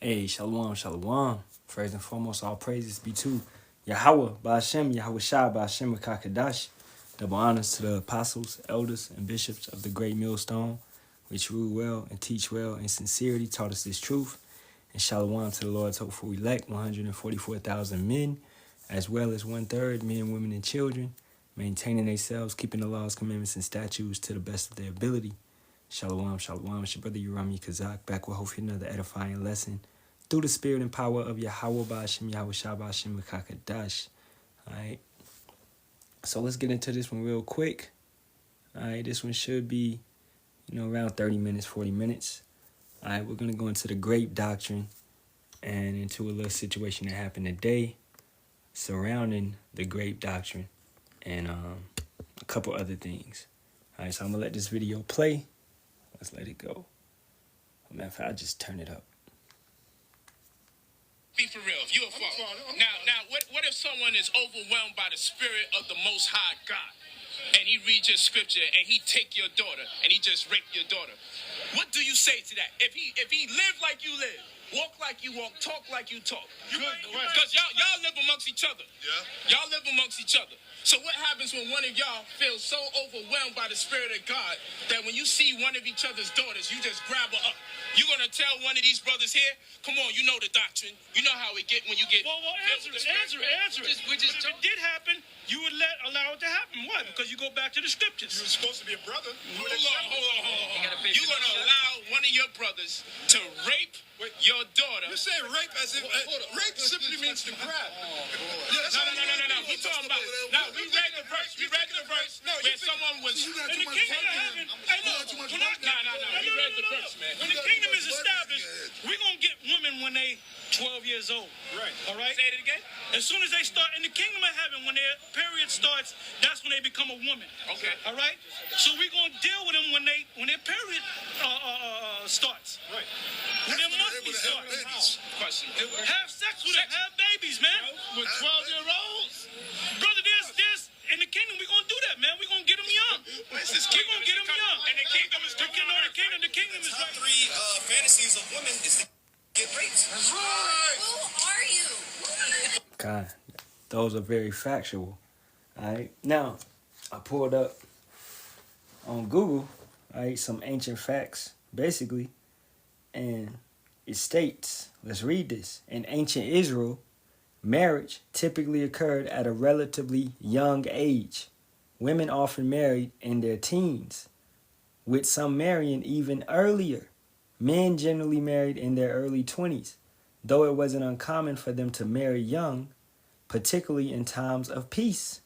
Hey, Shalawam, Shalawam. First and foremost, all praises be to Yahawah, Bahasham, Yahawashi, Bahasham, Kakadash. Double honors to the apostles, elders, and bishops of the great millstone, which rule well and teach well in sincerity, taught us this truth. And Shalawam to the Lord's hopeful elect, 144,000 men, as well as 1/3 men, women, and children, maintaining themselves, keeping the laws, commandments, and statutes to the best of their ability. Shalawam, Shalawam. It's your brother Urami Kazak, back with hopefully another edifying lesson through the spirit and power of Yahawah, Bahasham, Yahawashi, Bahasham, Kakadash. Alright. So let's get into this one real quick. Alright, this one should be, around 30 minutes, 40 minutes. Alright, we're going to go into the grape doctrine and into a little situation that happened today surrounding the grape doctrine and a couple other things. Alright, so I'm going to let this video play. Let's let it go. Matter of fact, I'll just turn it up. Be for real. If you a father. Now, what if someone is overwhelmed by the spirit of the Most High God, and he reads your scripture, and he take your daughter, and he just rape your daughter? What do you say to that? If he live like you live, walk like you walk, talk like you talk, because y'all live amongst each other. Yeah. Y'all live amongst each other. So what happens when one of y'all feels so overwhelmed by the spirit of God that when you see one of each other's daughters, you just grab her up? You gonna tell one of these brothers here, come on, you know the doctrine. You know how it get when you get... Well, answer it. If it did happen, you would allow it to happen. Why? Because you go back to the scriptures. You're supposed to be a brother. Hold on. You're gonna allow one of your brothers to rape your daughter. You say rape as if... rape simply means to grab. No. We talking about... Now, we read the verse. Where someone was... In the kingdom of heaven... Hey, look. We read the verse, man. When the kingdom is established, we're going to get women when they 12 years old. Right. All right? Say it again. As soon as they start in the kingdom of heaven, when their period starts, that's when they become a woman. Okay. All right? So we're going to deal with them when their period starts. Right. When their monthly starts. Question. Have sex with them. Have babies, man. With 12-year-olds? Brother, there's in the kingdom, we're going to do that, man. We're going to get them young. We're going to get them young. And the kingdom is the kingdom is Top right. 3 fantasies of women is to get raped. That's right. Who are you? God, those are very factual. Alright. Now, I pulled up on Google, some ancient facts, basically, and it states, let's read this. In ancient Israel, marriage typically occurred at a relatively young age. Women often married in their teens, with some marrying even earlier. Men generally married in their early 20s, though it wasn't uncommon for them to marry young, particularly in times of peace.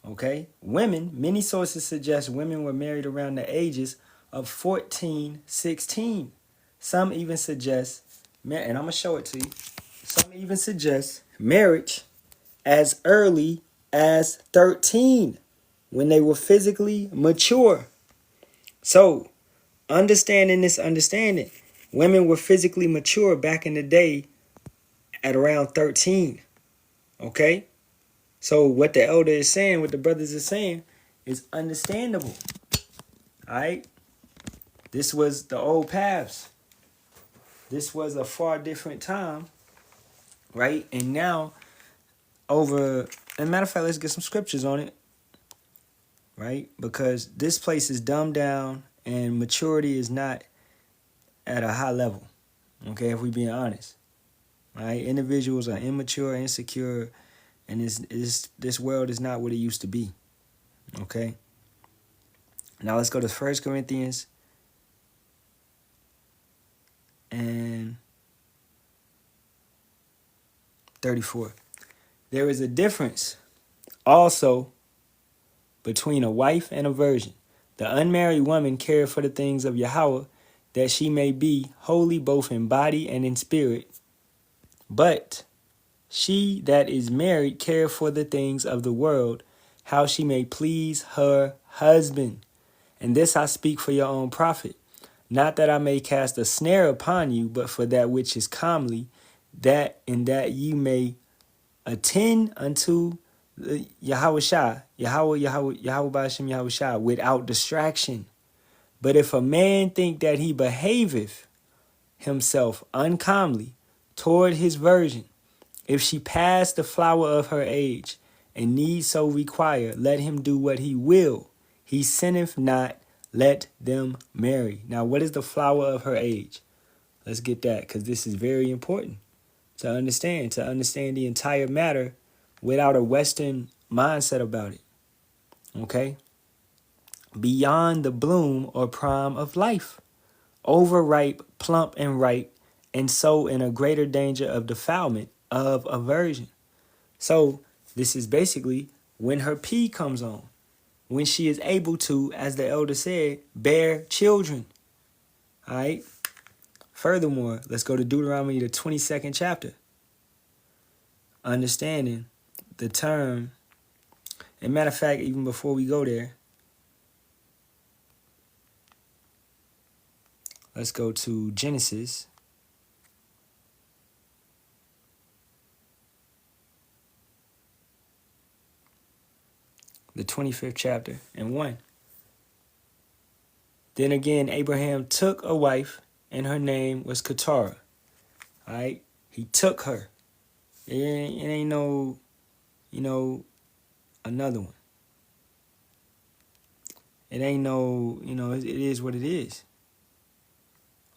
Okay? Women, many sources suggest women were married around the ages of 14, 16. Some even suggest, and I'm going to show it to you, some even suggest marriage as early as 13, when they were physically mature. So, understanding, women were physically mature back in the day at around 13. Okay? So what the elder is saying, what the brothers are saying, is understandable. Alright? This was the old paths. This was a far different time. Right? And now, as a matter of fact, let's get some scriptures on it. Right? Because this place is dumbed down and maturity is not at a high level. Okay, if we're being honest. Right? Individuals are immature, insecure, and this world is not what it used to be. Okay? Now let's go to 1 Corinthians and 34. There is a difference also between a wife and a virgin. The unmarried woman cared for the things of Yahawah, that she may be holy both in body and in spirit. But she that is married cared for the things of the world, how she may please her husband. And this I speak for your own profit, not that I may cast a snare upon you, but for that which is comely, that in that you may attend unto Yahawashi, Yahawah, Bahasham, Yahawashi, without distraction. But if a man think that he behaveth himself uncomely toward his virgin, if she pass the flower of her age, and need so require, let him do what he will. He sinneth not, let them marry. Now, what is the flower of her age? Let's get that, because this is very important to understand the entire matter without a Western mindset about it. Okay? Beyond the bloom or prime of life, overripe, plump, and ripe, and so in a greater danger of defilement of aversion. So this is basically when her pee comes on, when she is able to, as the elder said, bear children. All right. Furthermore, let's go to Deuteronomy, the 22nd chapter. Understanding the term. And matter of fact, even before we go there, let's go to Genesis. The 25th chapter and 1. Then again, Abraham took a wife, and her name was Keturah. All right? He took her. It ain't no, another one. It ain't no, it is what it is.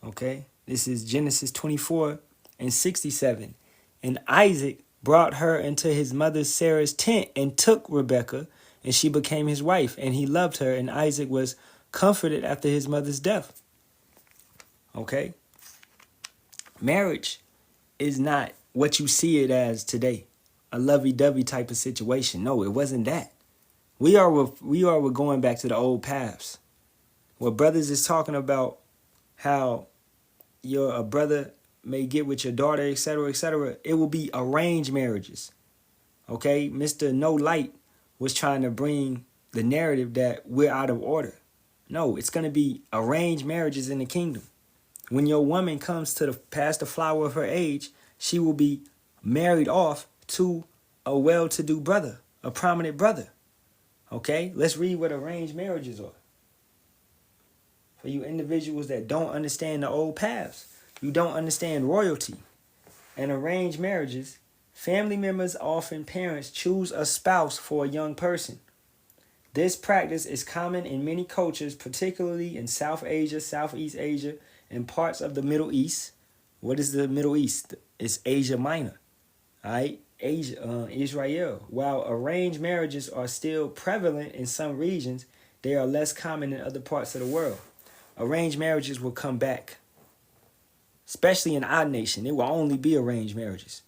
Okay? This is Genesis 24 and 67. And Isaac brought her into his mother Sarah's tent and took Rebekah, and she became his wife, and he loved her, and Isaac was comforted after his mother's death. Okay? Marriage is not what you see it as today, a lovey-dovey type of situation. No, it wasn't that. We are going back to the old paths. Where brothers is talking about how a brother may get with your daughter, etc., etc. It will be arranged marriages. Okay? Mr. No Light was trying to bring the narrative that we're out of order. No, it's going to be arranged marriages in the kingdom. When your woman comes to past the flower of her age, she will be married off to a well-to-do brother, a prominent brother. Okay? Let's read what arranged marriages are. For you individuals that don't understand the old paths, you don't understand royalty. And arranged marriages, family members, often parents, choose a spouse for a young person. This practice is common in many cultures, particularly in South Asia, Southeast Asia, and parts of the Middle East. What is the Middle East? It's Asia Minor. All right? Asia, Israel. While arranged marriages are still prevalent in some regions, they are less common in other parts of the world. Arranged marriages will come back. Especially in our nation, it will only be arranged marriages.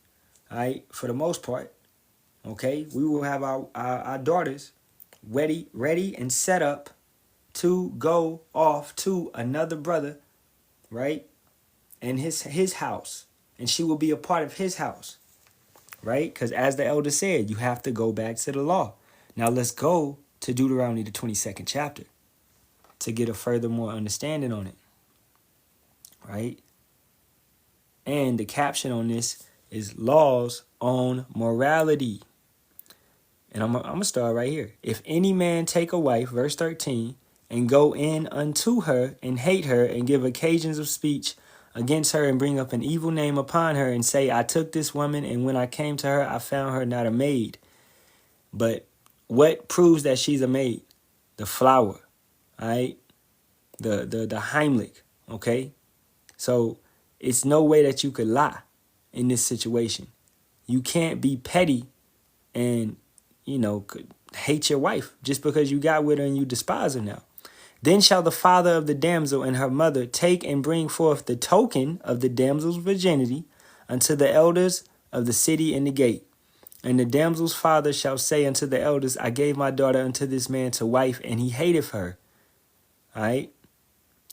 All right? For the most part. Okay? We will have our daughters ready and set up to go off to another brother, right? And his house. And she will be a part of his house. Right? Because as the elder said, you have to go back to the law. Now let's go to Deuteronomy, the 22nd chapter, to get a further more understanding on it. Right? And the caption on this is laws on morality. And I'm going to start right here. If any man take a wife, verse 13, and go in unto her and hate her and give occasions of speech against her and bring up an evil name upon her and say, I took this woman, and when I came to her, I found her not a maid. But what proves that she's a maid? The flower, all right? The Heimlich, okay? So it's no way that you could lie in this situation. You can't be petty and, hate your wife just because you got with her and you despise her now. Then shall the father of the damsel and her mother take and bring forth the token of the damsel's virginity unto the elders of the city in the gate. And the damsel's father shall say unto the elders, I gave my daughter unto this man to wife, and he hateth her. All right?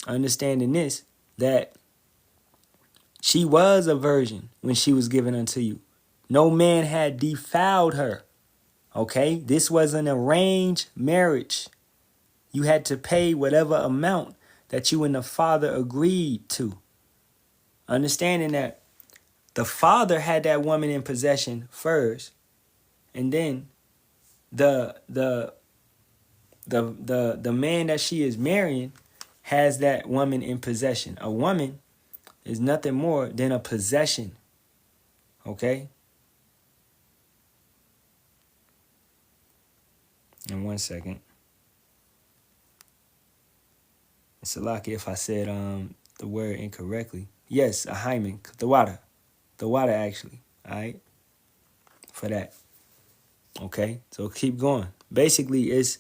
Understanding this, that she was a virgin when she was given unto you. No man had defiled her. Okay? This was an arranged marriage. You had to pay whatever amount that you and the father agreed to. Understanding that the father had that woman in possession first, and then the man that she is marrying has that woman in possession. A woman is nothing more than a possession. Okay? In 1 second. It's a lucky if I said the word incorrectly. Yes, a hymen. The water. The water actually. Alright? For that. Okay? So keep going. Basically it's,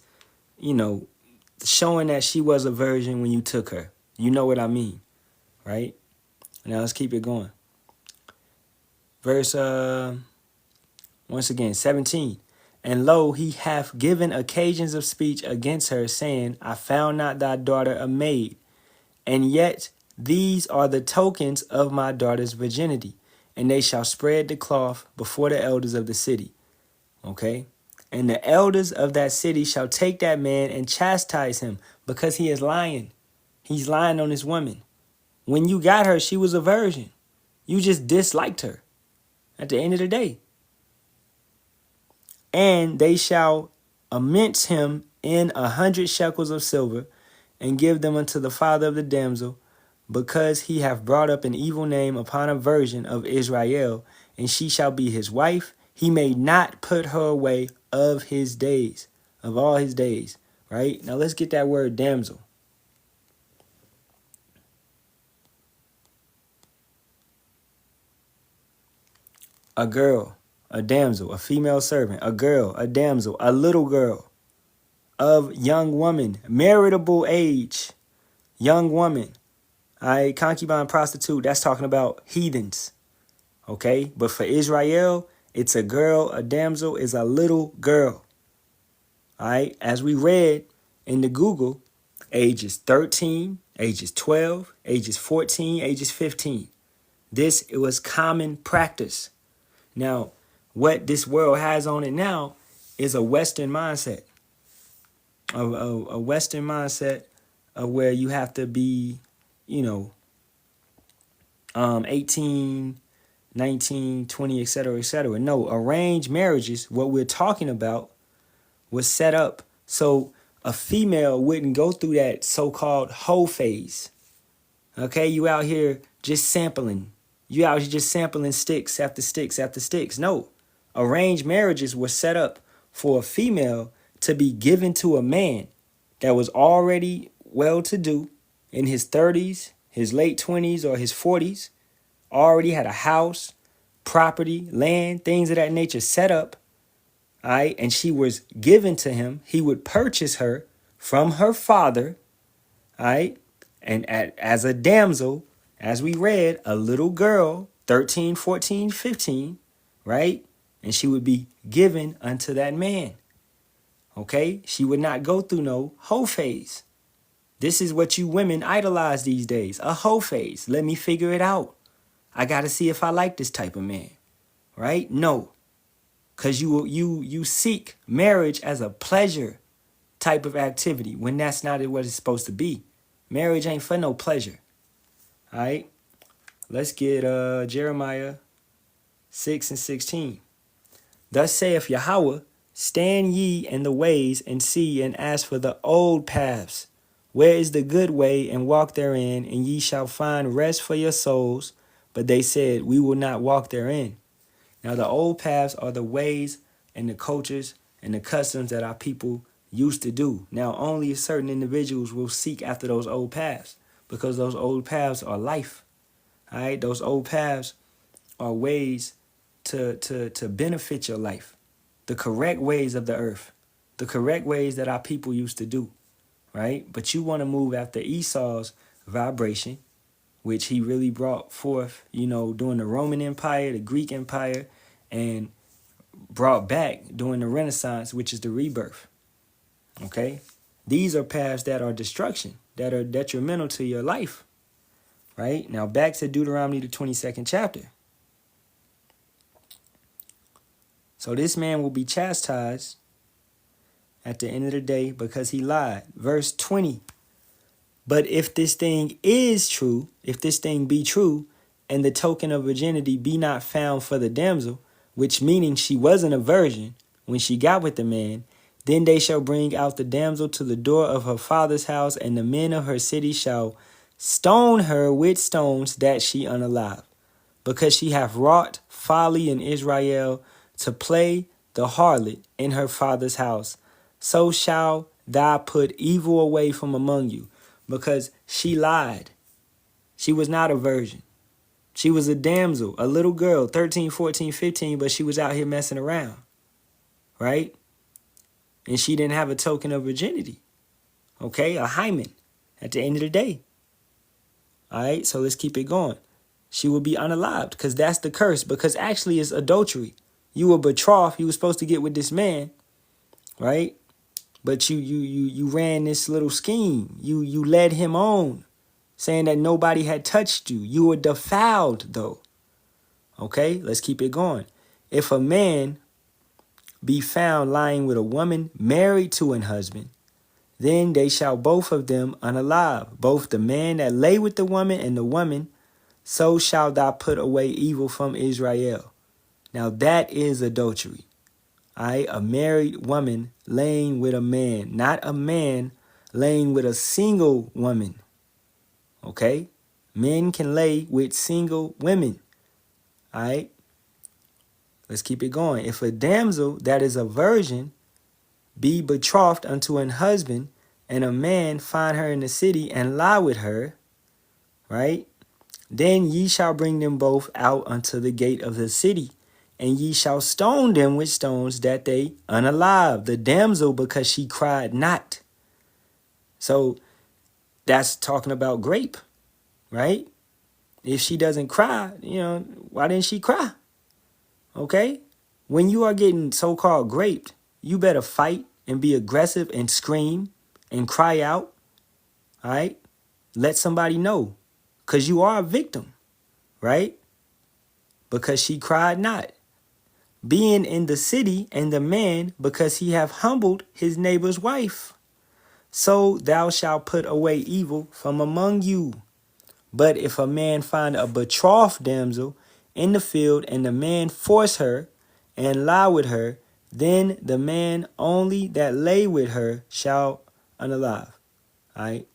showing that she was a virgin when you took her. You know what I mean. Right? Now let's keep it going. Verse once again, 17. And lo, he hath given occasions of speech against her, saying, I found not thy daughter a maid. And yet these are the tokens of my daughter's virginity. And they shall spread the cloth before the elders of the city. Okay? And the elders of that city shall take that man and chastise him, because he is lying. He's lying on his woman. When you got her, she was a virgin. You just disliked her at the end of the day. And they shall immense him in 100 shekels of silver, and give them unto the father of the damsel, because he hath brought up an evil name upon a virgin of Israel, and she shall be his wife. He may not put her away of his days, of all his days. Right? Now let's get that word damsel. A girl, a damsel, a female servant, a girl, a damsel, a little girl, of young woman, marriageable age, young woman. Concubine, prostitute, that's talking about heathens. Okay? But for Israel, it's a girl, a damsel is a little girl. All right? As we read in the Google, ages 13, ages 12, ages 14, ages 15. It was common practice. Now, what this world has on it now is a Western mindset. A Western mindset of where you have to be, 18, 19, 20, etc., etc. No, arranged marriages, what we're talking about, was set up so a female wouldn't go through that so-called hoe phase. Okay, you out here just sampling. You out here just sampling sticks after sticks after sticks. No, arranged marriages were set up for a female to be given to a man that was already well-to-do in his 30s, his late 20s, or his 40s, already had a house, property, land, things of that nature set up, all right, and she was given to him. He would purchase her from her father, all right, and as a damsel, as we read, a little girl, 13, 14, 15, right, and she would be given unto that man. Okay, she would not go through no hoe phase. This is what you women idolize these days, a hoe phase. Let me figure it out. I got to see if I like this type of man, right? No, because you seek marriage as a pleasure type of activity when that's not what it's supposed to be. Marriage ain't for no pleasure, all right? Let's get Jeremiah 6 and 16. Thus saith Yahawah, stand ye in the ways and see and ask for the old paths. Where is the good way, and walk therein, and ye shall find rest for your souls. But they said, we will not walk therein. Now the old paths are the ways and the cultures and the customs that our people used to do. Now only certain individuals will seek after those old paths, because those old paths are life. All right, those old paths are ways to benefit your life. The correct ways of the earth, the correct ways that our people used to do, right? But you want to move after Esau's vibration, which he really brought forth, during the Roman Empire, the Greek Empire, and brought back during the Renaissance, which is the rebirth. Okay? These are paths that are destruction, that are detrimental to your life. Right? Now back to Deuteronomy, the 22nd chapter. So this man will be chastised at the end of the day because he lied. Verse 20. But if this thing is true, if this thing be true, and the token of virginity be not found for the damsel, which meaning she wasn't a virgin when she got with the man, then they shall bring out the damsel to the door of her father's house, and the men of her city shall stone her with stones that she unalive, because she hath wrought folly in Israel to play the harlot in her father's house. So shall thou put evil away from among you, because she lied. She was not a virgin. She was a damsel, a little girl, 13, 14, 15, but she was out here messing around, right? And she didn't have a token of virginity, okay? A hymen at the end of the day. All right, so let's keep it going. She will be unalived, because that's the curse, because actually it's adultery. You were betrothed, you were supposed to get with this man, right? But you ran this little scheme. You led him on, saying that nobody had touched you. You were defiled, though. Okay, let's keep it going. If a man be found lying with a woman married to an husband, then they shall both of them unalive, both the man that lay with the woman and the woman. So shalt thou put away evil from Israel. Now that is adultery. A married woman laying with a man, not a man laying with a single woman. Okay? Men can lay with single women. All right? Let's keep it going. If a damsel that is a virgin be betrothed unto an husband, and a man find her in the city and lie with her, right? Then ye shall bring them both out unto the gate of the city, and ye shall stone them with stones that they unalive the damsel, because she cried not. So that's talking about grape, right? If she doesn't cry, why didn't she cry? Okay? When you are getting so-called graped, you better fight and be aggressive and scream and cry out. All right? Let somebody know, because you are a victim, right? Because she cried not. Being in the city, and the man, because he hath humbled his neighbor's wife. So thou shalt put away evil from among you. But if a man find a betrothed damsel in the field, and the man force her and lie with her, then the man only that lay with her shall unalive. All right.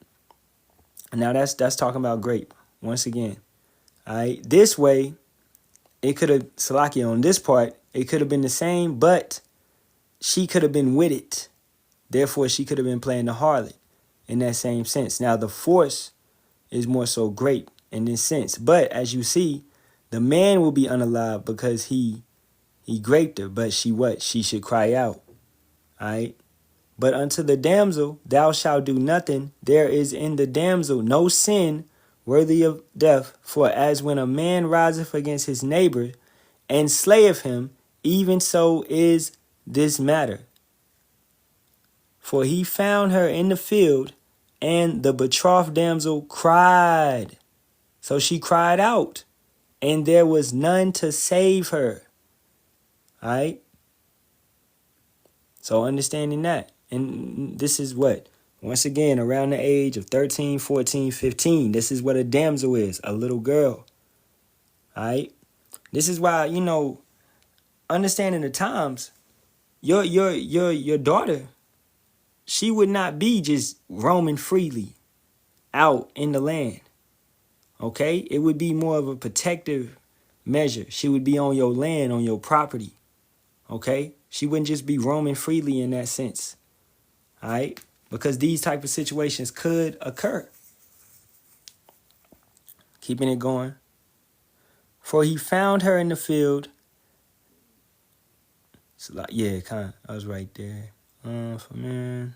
Now that's talking about grape once again. All right. This way, it could have, Salaki, on this part, it could have been the same, but she could have been with it. Therefore, she could have been playing the harlot in that same sense. Now, the force is more so grape in this sense. But as you see, the man will be unalive because he graped her. But she should cry out. All right. But unto the damsel thou shalt do nothing. There is in the damsel no sin worthy of death. For as when a man riseth against his neighbor and slayeth him, even so is this matter. For he found her in the field, and the betrothed damsel cried. So she cried out, and there was none to save her. All right? So understanding that. And this is what? Once again, around the age of 13, 14, 15. This is what a damsel is, a little girl. All right? This is why, understanding the times, your daughter, she would not be just roaming freely out in the land. Okay? It would be more of a protective measure. She would be on your land, on your property. Okay? She wouldn't just be roaming freely in that sense. All right? Because these type of situations could occur. Keeping it going. For he found her in the field. I was right there. For man,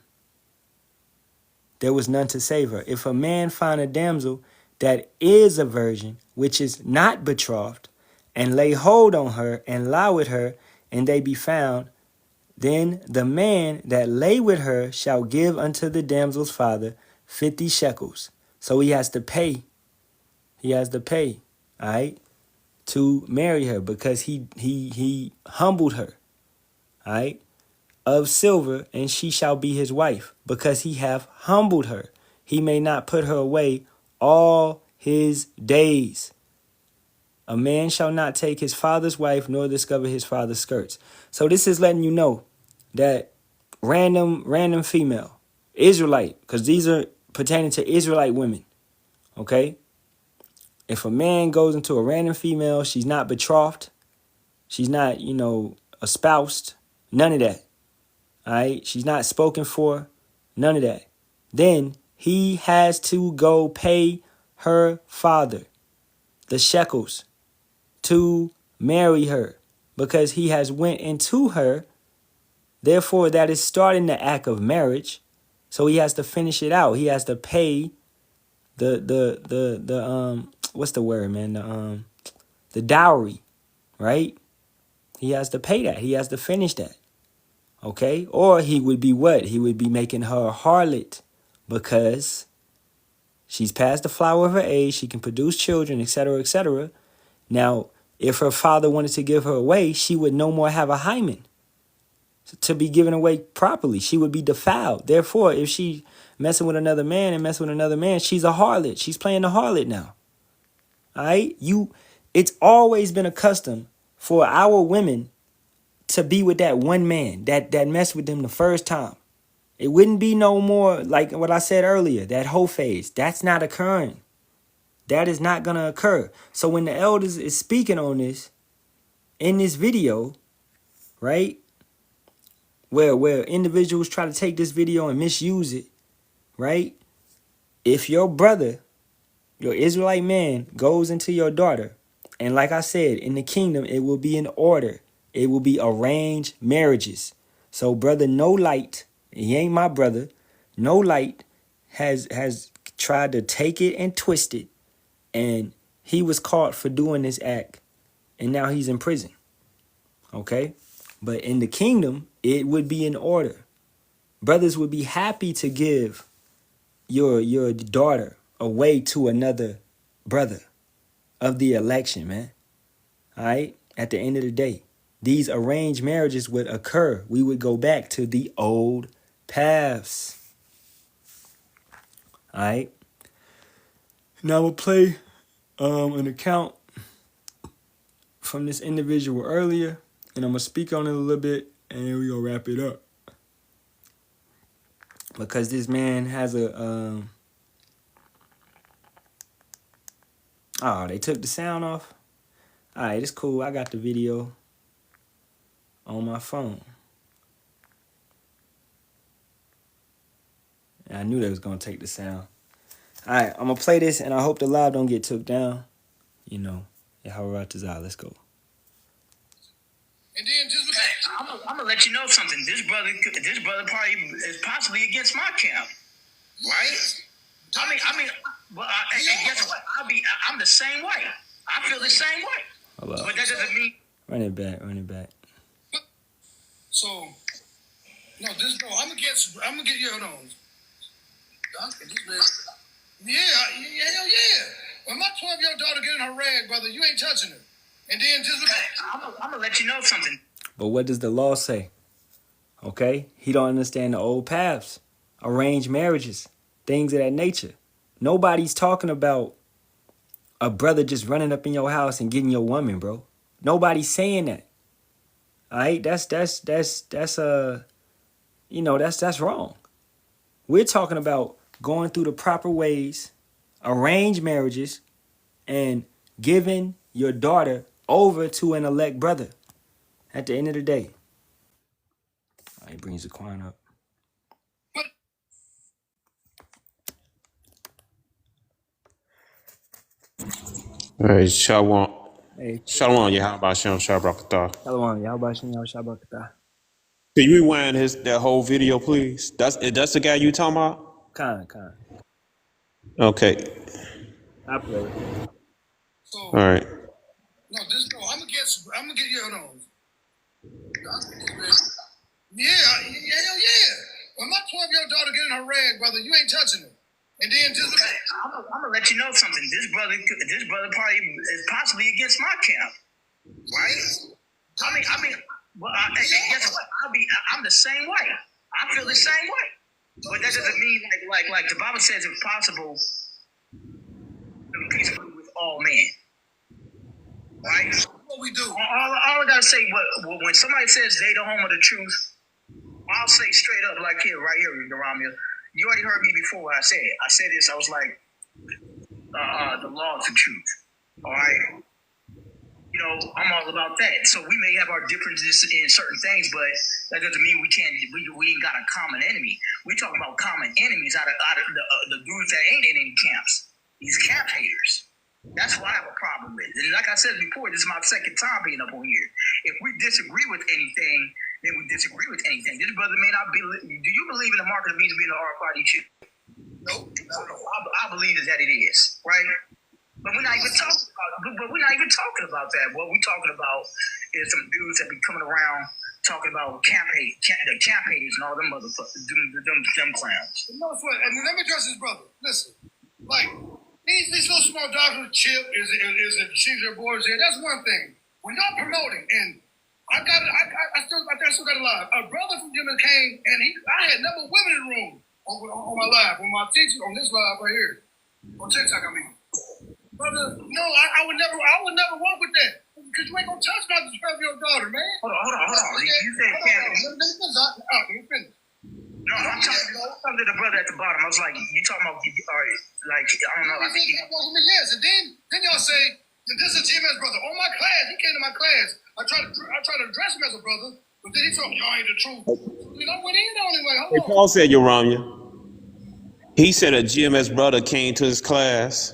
there was none to save her. If a man find a damsel that is a virgin, which is not betrothed, and lay hold on her and lie with her, and they be found, then the man that lay with her shall give unto the damsel's father 50 shekels. So he has to pay. He has to pay, all right, to marry her, because he humbled her, all right, of silver, and she shall be his wife, because he hath humbled her. He may not put her away all his days. A man shall not take his father's wife, nor discover his father's skirts. So this is letting you know that random female, Israelite, because these are pertaining to Israelite women, Okay? If a man goes into a random female, she's not betrothed, she's not, espoused, none of that. All right? She's not spoken for, none of that. Then he has to go pay her father the shekels to marry her because he has went into her. Therefore, that is starting the act of marriage. So he has to finish it out. He has to pay the what's the word, man? The dowry, right? He has to pay that. He has to finish that. Okay? Or he would be what? He would be making her a harlot because she's past the flower of her age. She can produce children, etc., etc. Now, if her father wanted to give her away, she would no more have a hymen to be given away properly. She would be defiled. Therefore, if she messing with another man, she's a harlot. She's playing the harlot now. All right? It's always been a custom for our women to be with that one man that messed with them the first time. It wouldn't be no more like what I said earlier, that whole phase. That's not occurring. That is not going to occur. So when the elders is speaking on this in this video, right, where individuals try to take this video and misuse it, right? If your brother, your Israelite man, goes into your daughter, and like I said, in the kingdom, it will be in order. It will be arranged marriages. So brother No Light, he ain't my brother, No Light has tried to take it and twist it. And he was caught for doing this act. And now he's in prison. Okay? But in the kingdom, it would be in order. Brothers would be happy to give your daughter away to another brother of the election, man. All right? At the end of the day, these arranged marriages would occur. We would go back to the old paths. All right? Now we'll play an account from this individual earlier, and I'm going to speak on it a little bit, and then we're going to wrap it up. Because this man has a... Oh, they took the sound off? All right, it's cool. I got the video on my phone. And I knew they was going to take the sound. All right, I'm going to play this, and I hope the live don't get took down. Yahawah, let's go. And then just I'm gonna let you know something. This brother probably is possibly against my camp, right? I mean, but and guess what? I'm the same way. I feel the same way. Hold up. But that doesn't mean. Run it back. So, no, I'm gonna get you on. Yeah. When my 12-year-old daughter get in her rag, brother, you ain't touching her. And then I'm gonna let you know something. But what does the law say? Okay? He don't understand the old paths, arranged marriages, things of that nature. Nobody's talking about a brother just running up in your house and getting your woman, bro. Nobody's saying that. All right? That's wrong. We're talking about going through the proper ways, arranged marriages, and giving your daughter over to an elect brother at the end of the day. He brings the Quran up. Hey, Shalawam. Hey, Shalawam, Bahasham, Shalawam, Yahawashi, Yasharahla. Can you rewind that whole video, please? That's the guy you talking about? Khan. Okay. I play it. So, All right. no, I'm gonna get you on. Yeah. When my 12-year-old daughter get in her rag, brother, you ain't touching her. And then I'm gonna let you know something. This brother probably is possibly against my camp, right? I mean, but and guess what? I'm the same way. I feel the same way. But that doesn't mean like the Bible says, if possible, peaceably with all men, right? what we do. All I gotta say, when somebody says they the home of the truth, I'll say straight up, like right here, Ramya. You already heard me before. I said this. I was like, the laws of truth. All right. You know, I'm all about that. So we may have our differences in certain things, but that doesn't mean we can't. We ain't got a common enemy. We talking about common enemies out of the dudes that ain't in any camps. These camp haters. That's what I have a problem with. And like I said before, this is my second time being up on here. If we disagree with anything, then we disagree with anything. This brother may not be. Do you believe in the mark of the beast being an RFID chip? Nope. I believe that it is, right? But we're not even talking about. But we're not even talking about that. What we're talking about is some dudes that be coming around talking about camp haters and all them motherfuckers, them clowns. You know what's funny? And let me address this brother. Listen, like these little small doctors, Chip is a Caesar boards here. That's one thing. When y'all promoting, and I still got a lot. A brother from Jimmy came, and I had number of women in the room on my live, on my teaching, on this live right here, on TikTok. I mean. Brother, no, I would never walk with that. Because you ain't gonna touch about the of your daughter, man. Hold on. You said Let me finish. No, I'm talking to the brother at the bottom. I was like, you talking about, like, I don't know. Yes, and then y'all say, this is GMS brother. On my class, he came to my class. I try to address him as a brother, but then he told me, y'all ain't the truth. You know, went in on him like, hold on. Paul said, Urania. He said a GMS brother came to his class.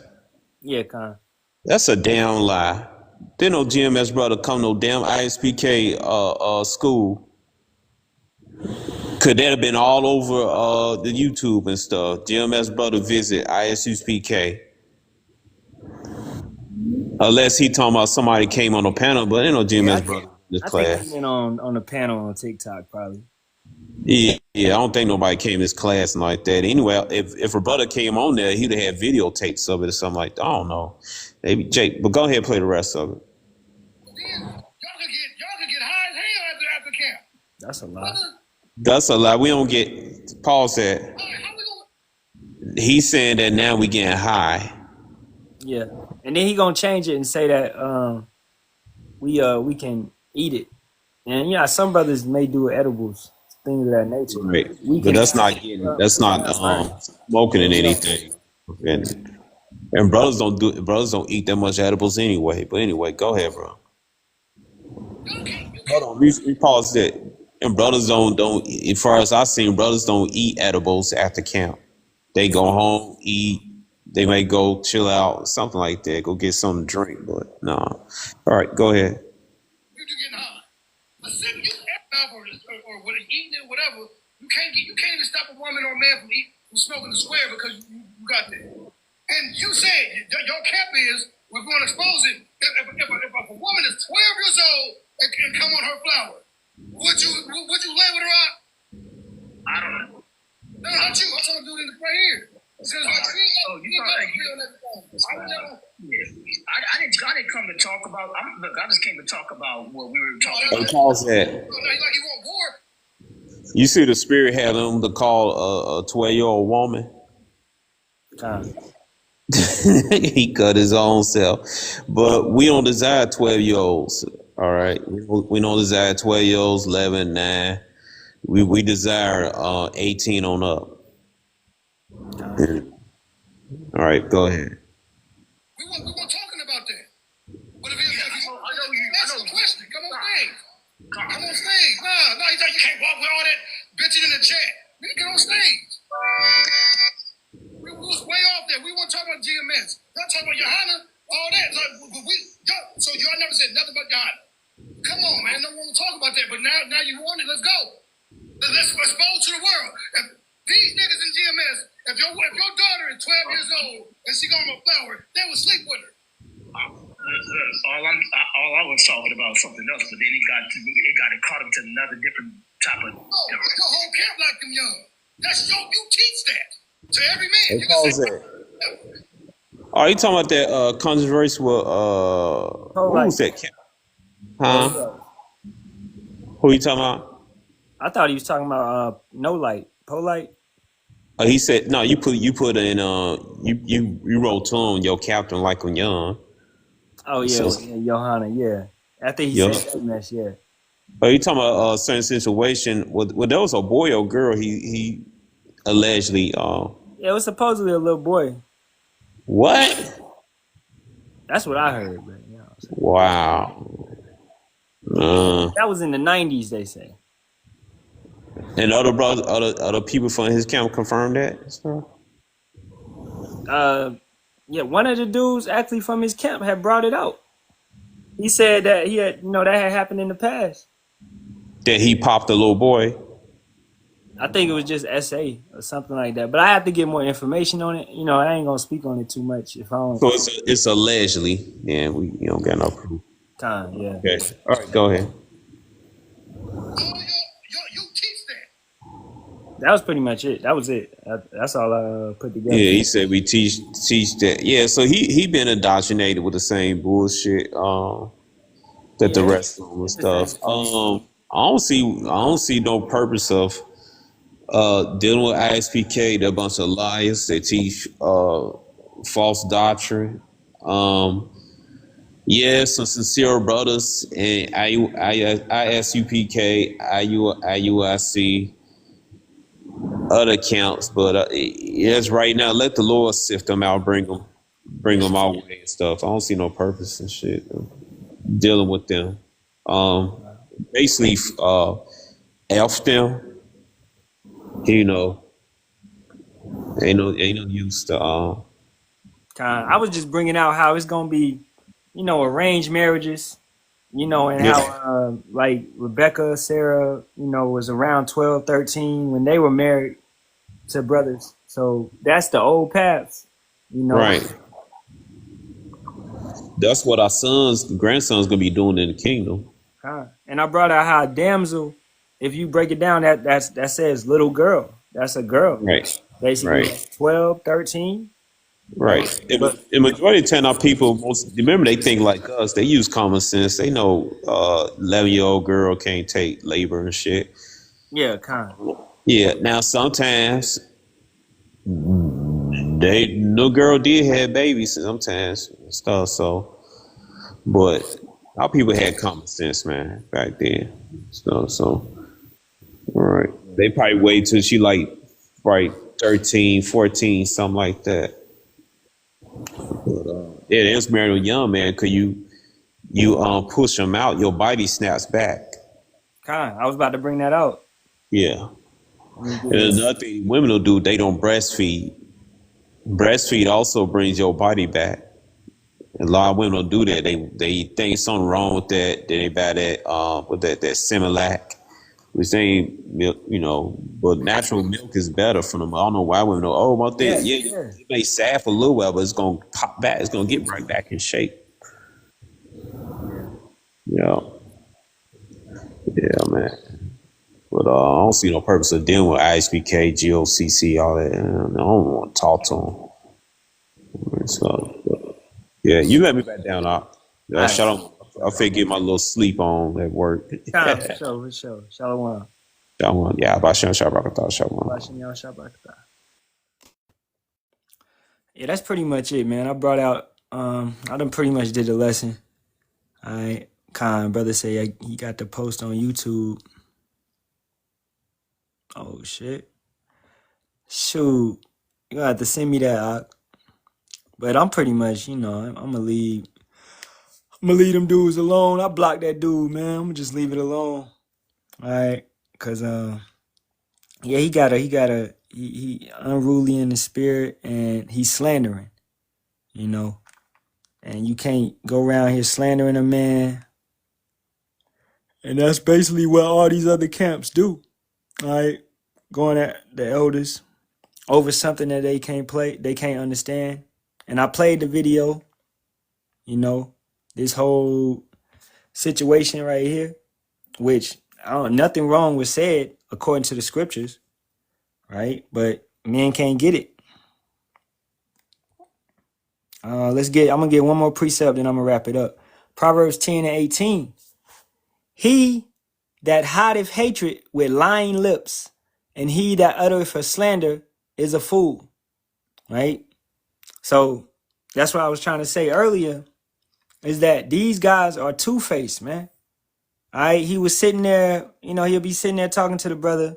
Yeah, Con. That's a damn lie. There no GMS brother come no damn ISPK school. Could that have been all over the YouTube and stuff? GMS brother visit ISUPK. Unless he talking about somebody came on the panel, but ain't no GMS brother in this class. I think he went on the panel on TikTok probably. Yeah, I don't think nobody came to this class like that. Anyway, if a brother came on there, he'd have had videotapes of it or something like that. I don't know. Maybe Jake, but go ahead and play the rest of it. Y'all could get high as hell after camp. That's a lie. That's a lie. We don't get. Paul said he's saying that now we getting high. Yeah, and then he gonna change it and say that we can eat it, and yeah, some brothers may do edibles. Things of that nature. Right. But that's not getting. That's not smoking and anything. And brothers don't eat that much edibles anyway. But anyway, go ahead, bro. Hold on. We pause that. And brothers don't. As far as I've seen, brothers don't eat edibles after camp. They go home, eat. They may go chill out, something like that. Go get something to drink. But no. All right, go ahead. Or eating it, whatever, you can't even stop a woman or a man from smoking the square because you got that. And you said your cap is we're going to expose it. If a woman is 12 years old and come on her flower, would you lay with her out? I don't know. No, not you. I'm talking to do it right here. I didn't come to talk about. I just came to talk about what we were talking about. Paul said. You see, the spirit had him to call a 12-year-old woman. He cut his own self, but we don't desire 12-year-olds. All right, we don't desire 12-year-olds, 11, 9. We desire 18 on up. All right, go ahead. We weren't talking about that. But if you ask a question, come on stage. Come on stage. No, you can't walk with all that bitching in the chat. We can get on stage. We was way off there. We weren't talking about GMS. Y'all talking about Yahawah, all that. So y'all never said nothing about Yahawah. Come on, man. No one will talk about that. But now you want it. Let's go. Let's expose to the world. If these niggas in GMS, if your daughter is 12 years old and she got on a flower, they will sleep with her. All I was talking about something else, but then it got caught up to another different type of. No, your whole camp like them young. You teach that to every man. Oh, you talking about that controversy with who was that? Huh? Who you talking about? I thought he was talking about no light, polite. He said no. You put in you wrote to him your captain like when young. Oh yeah, so, Johanna, yeah. After he said that mess, yeah. But you talking about a certain situation? Well, there was a boy or girl. He allegedly. Yeah, it was supposedly a little boy. What? That's what I heard, but you know what I'm saying? Wow. That was in the 90s, they say. And other brothers, other people from his camp confirmed that. So, Yeah, one of the dudes actually from his camp had brought it out. He said that he had, that had happened in the past. that he popped a little boy. I think it was just SA or something like that. But I have to get more information on it. I ain't gonna speak on it too much if I don't. So it's allegedly. Yeah, we don't got no proof. Time, yeah. Okay. All right, go ahead. You teach that. That was pretty much it. That was it. That's all I put together. Yeah, he said we teach that. Yeah, so he been indoctrinated with the same bullshit that the rest of them and stuff. I don't see no purpose of dealing with ISPK. They're a bunch of liars. They teach false doctrine. Yeah, some sincere brothers and ISUPK, IUIC, other accounts, but yes, right now, let the Lord sift them out, bring them our way and stuff. I don't see no purpose and shit dealing with them. Basically, elf them. Ain't no use to. I was just bringing out how it's gonna be, arranged marriages, and how like Rebecca, Sarah, was around 12, 13 when they were married to brothers. So that's the old paths, Right. That's what our grandsons gonna be doing in the kingdom. And I brought out how a damsel, if you break it down, that says little girl. That's a girl. Right. Basically, Right. 12, 13. Right. The majority of time, our people, remember, they think like us. They use common sense. They know 11-year-old girl can't take labor and shit. Yeah, kind of. Yeah. Now, sometimes no girl did have babies sometimes and stuff. So, but our people had common sense, man, back then. So, all right. They probably wait till she like, right, 13, 14, something like that. But, yeah, they was married a young man because you push them out, your body snaps back. I was about to bring that out. Yeah. And another thing women will do, they don't breastfeed. Breastfeed also brings your body back. And a lot of women don't do that. They think something wrong with that. Then they buy that with that Similac, which ain't milk, but natural milk is better for them. I don't know why women know. Oh, my thing, it may sap a little while, but it's gonna pop back. It's gonna get right back in shape. Yeah, man. But I don't see no purpose of dealing with ISPK, GOCC, all that. I don't want to talk to them. So, yeah, you let me back down. Shalom. I figured get my little sleep on at work. For sure. Shalawam. Shalom. Yeah, Bahasham, Shalawam. Yeah, that's pretty much it, man. I brought out, I done pretty much did the lesson. Brother say he got the post on YouTube. Oh, shit. Shoot. You gonna have to send me that, but I'm pretty much, I'm gonna leave. I'm gonna leave them dudes alone. I blocked that dude, man. I'm gonna just leave it alone. All right. Cause, yeah, he unruly in the spirit and he's slandering, and you can't go around here slandering a man. And that's basically what all these other camps do. All right. Going at the elders over something that they can't understand. And I played the video, this whole situation right here, which nothing wrong was said according to the scriptures, right? But men can't get it. I'm gonna get one more precept and I'm gonna wrap it up. Proverbs 10 and 18. He that hideth hatred with lying lips, and he that uttereth a slander is a fool. Right? So that's what I was trying to say earlier, is that these guys are two-faced, man. All right, he was sitting there, he'll be sitting there talking to the brother,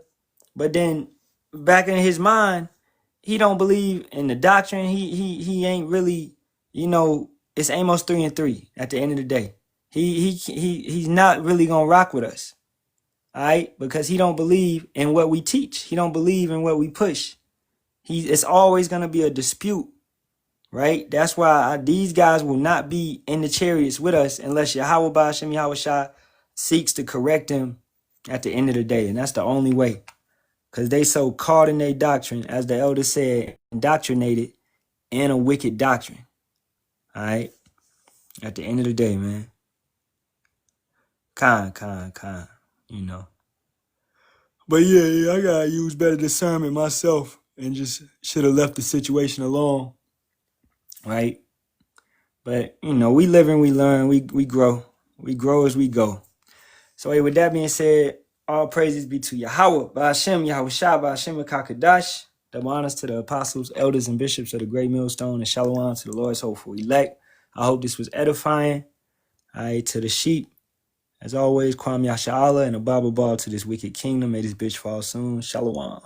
but then back in his mind, he don't believe in the doctrine. He ain't really, you know, it's Amos 3:3 at the end of the day. He's not really gonna rock with us. All right, because he don't believe in what we teach. He don't believe in what we push. It's always gonna be a dispute, right? That's why these guys will not be in the chariots with us unless Yahawah Bahasham Yahawashi seeks to correct them at the end of the day, and that's the only way. Because they so caught in their doctrine, as the elder said, indoctrinated in a wicked doctrine. All right, at the end of the day, man. Con, you know. But yeah, I gotta use better discernment myself and just should have left the situation alone. Right? But, you know, we live and we learn, we grow. We grow as we go. So hey, with that being said, all praises be to Yahawah, Bahasham, Yahawashi, Bahasham, Kakadash. Double honors to the apostles, elders, and bishops of the great millstone, and Shalawam to the Lord's hopeful elect. I hope this was edifying. All right, to the sheep. As always, Kwam Yasharahla and a Bible ball to this wicked kingdom. May this bitch fall soon. Shalawam.